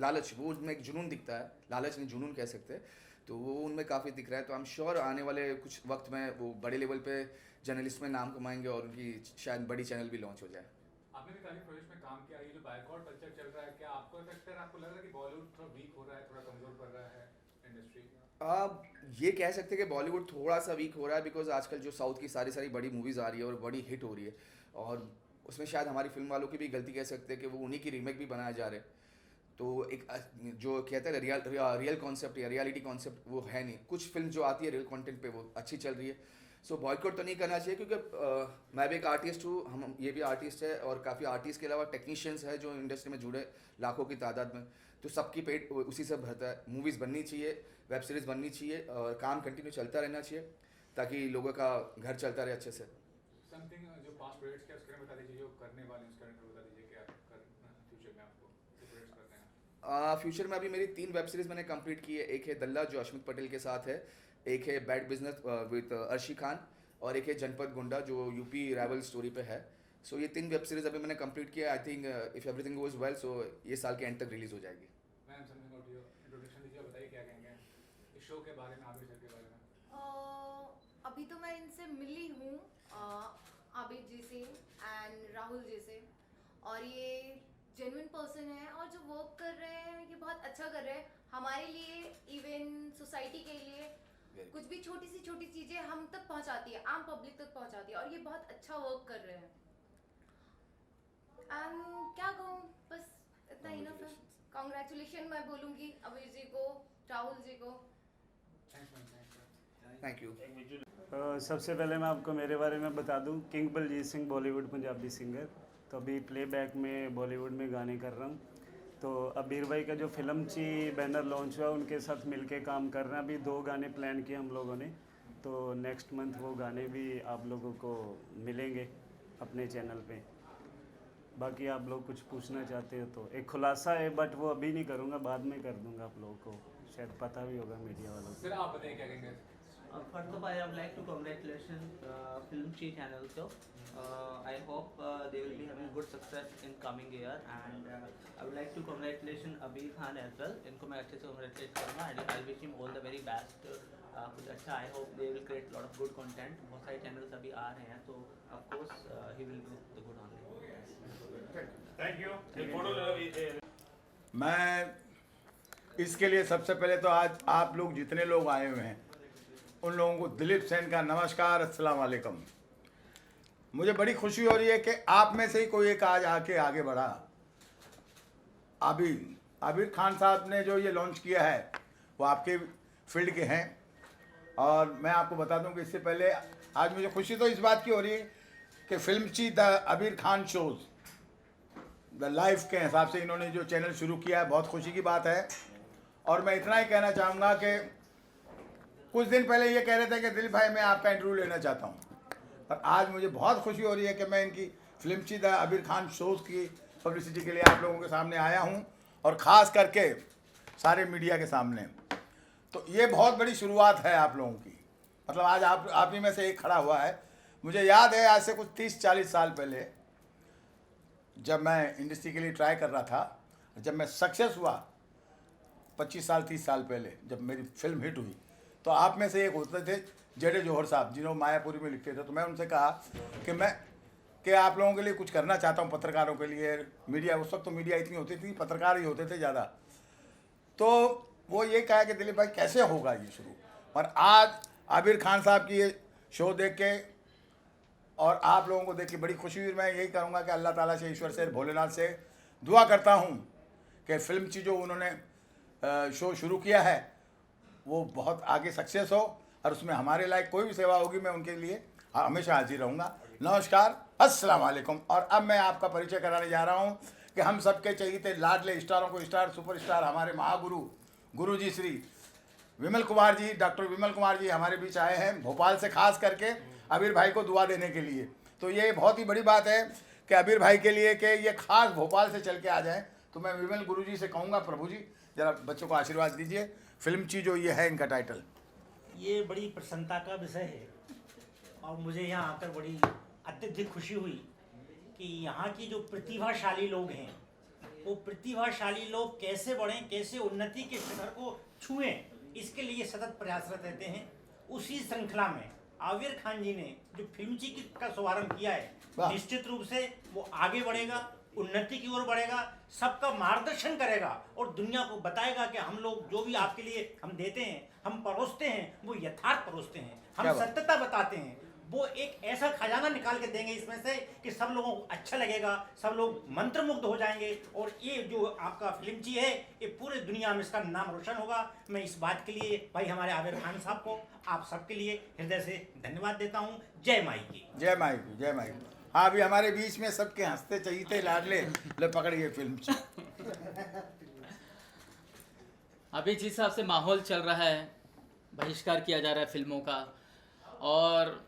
लालच, वो उनमें एक जुनून दिखता है, लालच नहीं जुनून कह सकते हैं, तो वो उनमें काफ़ी दिख रहा है। तो आई एम श्योर आने वाले कुछ वक्त में वो बड़े लेवल पे जर्नलिस्ट में नाम कमाएंगे और उनकी शायद बड़ी चैनल भी लॉन्च हो जाए। आपने भी काफ़ी प्रोजेक्ट में काम किया, ये जो बायकॉट कल्चर चल रहा है, क्या आपको लगता है, आपको लग रहा है कि बॉलीवुड थोड़ा वीक हो रहा है, थोड़ा कमज़ोर पड़ रहा है इंडस्ट्री? ये कह सकते हैं कि बॉलीवुड थोड़ा सा वीक हो रहा है बिकॉज आजकल जो साउथ की सारी बड़ी मूवीज़ आ रही है और बड़ी हिट हो रही है और उसमें शायद हमारी फिल्म वालों की भी गलती कह सकते हैं कि वो उन्हीं की रीमेक भी बनाए जा रहे हैं। तो एक जो कहते हैं रियल कॉन्सेप्ट या रियलिटी कॉन्सेप्ट वो है नहीं। कुछ फिल्म जो आती है रियल कंटेंट पे वो अच्छी चल रही है। सो बॉयकॉट तो नहीं करना चाहिए क्योंकि मैं भी एक आर्टिस्ट हूँ, हम ये भी आर्टिस्ट है और काफ़ी आर्टिस्ट के अलावा टेक्नीशियंस है जो इंडस्ट्री में जुड़े लाखों की तादाद में, तो सबकी पेट उसी से भरता है। मूवीज़ बननी चाहिए, वेब सीरीज़ बननी चाहिए और काम कंटिन्यू चलता रहना चाहिए ताकि लोगों का घर चलता रहे अच्छे से। समथिंग जो पास्ट प्रोजेक्ट्स के उसके बारे में बता दीजिए, जो करने वाले हैं उसके बारे में बता दीजिए, क्या करना फ्यूचर में आपको प्रोजेक्ट्स करते हैं? फ्यूचर में अभी मेरी 3 वेब सीरीज़ मैंने कंप्लीट की है। एक है दल्ला जो अश्मित पटेल के साथ है, एक है bad business with Arshi Khan और एक है जनपद गुंडा जो यूपी राइवल स्टोरी पे है। सो ये 3 वेब सीरीज़ अभी मैंने कंप्लीट किया। I think if everything goes well so ये साल के एंड तक रिलीज़ हो जाएगी। Ma'am something about your introduction दीजिए, बताइए क्या कहेंगे इस शो के बारे में, आबिर सर के बारे में। अभी तो मैं इनसे मिली हूँ, आबिर जी से एंड राहुल जी से, और ये जेन्युइन पर्सन है और जो वर्क कर रहे हैं ये बहुत अच्छा कर रहे हैं हमारे लिए, इवन सोसाइटी के लिए। कुछ भी छोटी सी छोटी चीज़ें हम तक पहुंचाती है, आम पब्लिक तक पहुंचाती है और ये बहुत अच्छा वर्क कर रहे हैं। क्या कहूँ, बस इतना इनफ है। कॉन्ग्रेचुलेशन मैं बोलूँगी आबिर जी को, राहुल जी को। Thank you. सबसे पहले मैं आपको मेरे बारे में बता दूं, किंग बलजीत सिंह बॉलीवुड पंजाबी सिंगर, तो अभी प्लेबैक में बॉलीवुड में गाने कर रहा हूँ। तो अबीर भाई का जो फिल्मची बैनर लॉन्च हुआ उनके साथ मिलके काम कर रहे हैं। अभी 2 गाने प्लान किए हम लोगों ने, तो नेक्स्ट मंथ वो गाने भी आप लोगों को मिलेंगे अपने चैनल पे। बाकी आप लोग कुछ पूछना चाहते हो तो एक खुलासा है, बट वो अभी नहीं करूँगा, बाद में कर दूँगा। आप लोगों को शायद पता भी होगा मीडिया वालों को। सर आप बताइए क्या कहेंगे First of all, I would like to congratulate Film Chi channel को. I hope they will be having good success in coming year, and I would like to congratulate Abir Khan as well. इनको मैं अच्छे से congratulate करूँगा, and I wish him all the very best. कुछ अच्छा, I hope they will create lot of good content. बहुत सारे channels अभी आ रहे हैं, तो of course he will do the good only. Thank you. मैं इसके लिए सबसे पहले तो आज आप लोग जितने लोग आए हुए हैं उन लोगों को दिलीप सेन का नमस्कार, अस्सलाम वालेकुम। मुझे बड़ी खुशी हो रही है कि आप में से ही कोई एक आज आके आगे बढ़ा। आबिर खान साहब ने जो ये लॉन्च किया है वो आपके फील्ड के हैं, और मैं आपको बता दूं कि इससे पहले आज मुझे खुशी तो इस बात की हो रही है कि Filmchi the Abir Khan shows the life के हिसाब से इन्होंने जो चैनल शुरू किया है, बहुत खुशी की बात है। और मैं इतना ही कहना चाहूँगा कि कुछ दिन पहले ये कह रहे थे कि दिलीप भाई मैं आपका इंटरव्यू लेना चाहता हूँ, पर आज मुझे बहुत खुशी हो रही है कि मैं इनकी फिल्म ची द आबिर खान शोज़ की पब्लिसिटी के लिए आप लोगों के सामने आया हूँ, और ख़ास करके सारे मीडिया के सामने। तो ये बहुत बड़ी शुरुआत है आप लोगों की, मतलब आज आप ही में से एक खड़ा हुआ है। मुझे याद है आज से कुछ 30-40 साल पहले जब मैं इंडस्ट्री के लिए ट्राई कर रहा था, जब मैं सक्सेस हुआ 25 साल 30 साल पहले जब मेरी फिल्म हिट हुई, तो आप में से एक होते थे जेडे जौहर साहब, जिन्होंने मायापुरी में लिखते थे। तो मैं उनसे कहा कि आप लोगों के लिए कुछ करना चाहता हूँ, पत्रकारों के लिए। मीडिया उस वक्त तो मीडिया इतनी होती थी, पत्रकार ही होते थे ज़्यादा। तो वो ये कहा कि दिलीप भाई कैसे होगा ये शुरू। और आज आबिर खान साहब की ये शो देख के और आप लोगों को देख के बड़ी खुशी हुई। मैं यही करूँगा कि अल्लाह ताला से, ईश्वर से, भोलेनाथ से दुआ करता हूँ कि फिल्म ची जो उन्होंने शो शुरू किया है वो बहुत आगे सक्सेस हो, और उसमें हमारे लायक कोई भी सेवा होगी मैं उनके लिए हमेशा हाजिर रहूँगा। नमस्कार, अस्सलाम वालेकुम। और अब मैं आपका परिचय कराने जा रहा हूँ कि हम सबके चहीते लाडले स्टारों को स्टार, सुपरस्टार, हमारे महागुरु गुरु जी श्री विमल कुमार जी, डॉक्टर विमल कुमार जी हमारे बीच आए हैं भोपाल से, खास करके आबिर भाई को दुआ देने के लिए। तो ये बहुत ही बड़ी बात है कि आबिर भाई के लिए कि ये खास भोपाल से चल के आ जाएं। तो मैं विमल गुरु जी से कहूँगा, प्रभु जी ज़रा बच्चों को आशीर्वाद दीजिए। फिल्म ची जो ये है इनका टाइटल, ये बड़ी प्रसन्नता का विषय है, और मुझे यहाँ आकर बड़ी अत्यधिक खुशी हुई कि यहाँ की जो प्रतिभाशाली लोग हैं वो प्रतिभाशाली लोग कैसे बढ़ें, कैसे उन्नति के शिखर को छुएं, इसके लिए सतत प्रयासरत रहते हैं। उसी श्रृंखला में आबिर खान जी ने जो फिल्म ची का शुभारंभ किया है, निश्चित रूप से वो आगे बढ़ेगा, उन्नति की ओर बढ़ेगा, सबका मार्गदर्शन करेगा और दुनिया को बताएगा कि हम लोग जो भी आपके लिए हम देते हैं, हम परोसते हैं, वो यथार्थ परोसते हैं, हम सत्यता बताते हैं। वो एक ऐसा खजाना निकाल के देंगे इसमें से कि सब लोगों को अच्छा लगेगा, सब लोग मंत्रमुग्ध हो जाएंगे, और ये जो आपका फिल्म ची है ये पूरे दुनिया में इसका नाम रोशन होगा। मैं इस बात के लिए भाई हमारे आबिर खान साहब को, आप सबके लिए हृदय से धन्यवाद देता हूँ। जय माई की, जय माई की, जय माई की। हाँ, अभी हमारे बीच में सबके हंसते चहीते लाडले ले पकड़िए फिल्म ची। अभी जिस हिसाब से माहौल चल रहा है, बहिष्कार किया जा रहा है फिल्मों का, और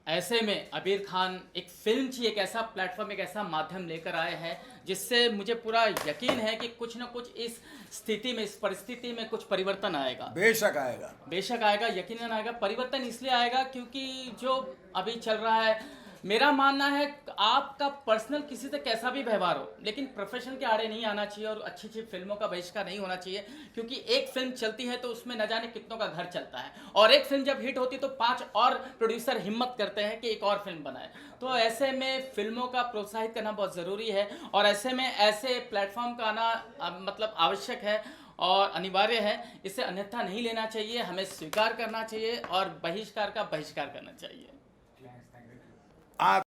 ऐसे में आबिर खान एक फिल्म ची एक ऐसा प्लेटफॉर्म, एक ऐसा माध्यम लेकर आए हैं जिससे मुझे पूरा यकीन है कि कुछ ना कुछ इस स्थिति में, इस परिस्थिति में कुछ परिवर्तन आएगा। बेशक आएगा, बेशक आएगा, यकीनन आएगा। परिवर्तन इसलिए आएगा क्योंकि जो अभी चल रहा है, मेरा मानना है आपका पर्सनल किसी से कैसा भी व्यवहार हो, लेकिन प्रोफेशन के आड़े नहीं आना चाहिए, और अच्छी अच्छी फिल्मों का बहिष्कार नहीं होना चाहिए। क्योंकि एक फिल्म चलती है तो उसमें न जाने कितनों का घर चलता है, और एक फिल्म जब हिट होती तो 5 और प्रोड्यूसर हिम्मत करते हैं कि एक और फिल्म बनाए। तो ऐसे में फिल्मों का प्रोत्साहित करना बहुत ज़रूरी है, और ऐसे में ऐसे प्लेटफॉर्म का आना मतलब आवश्यक है और अनिवार्य है। इसे अन्यथा नहीं लेना चाहिए, हमें स्वीकार करना चाहिए और बहिष्कार का बहिष्कार करना चाहिए। आप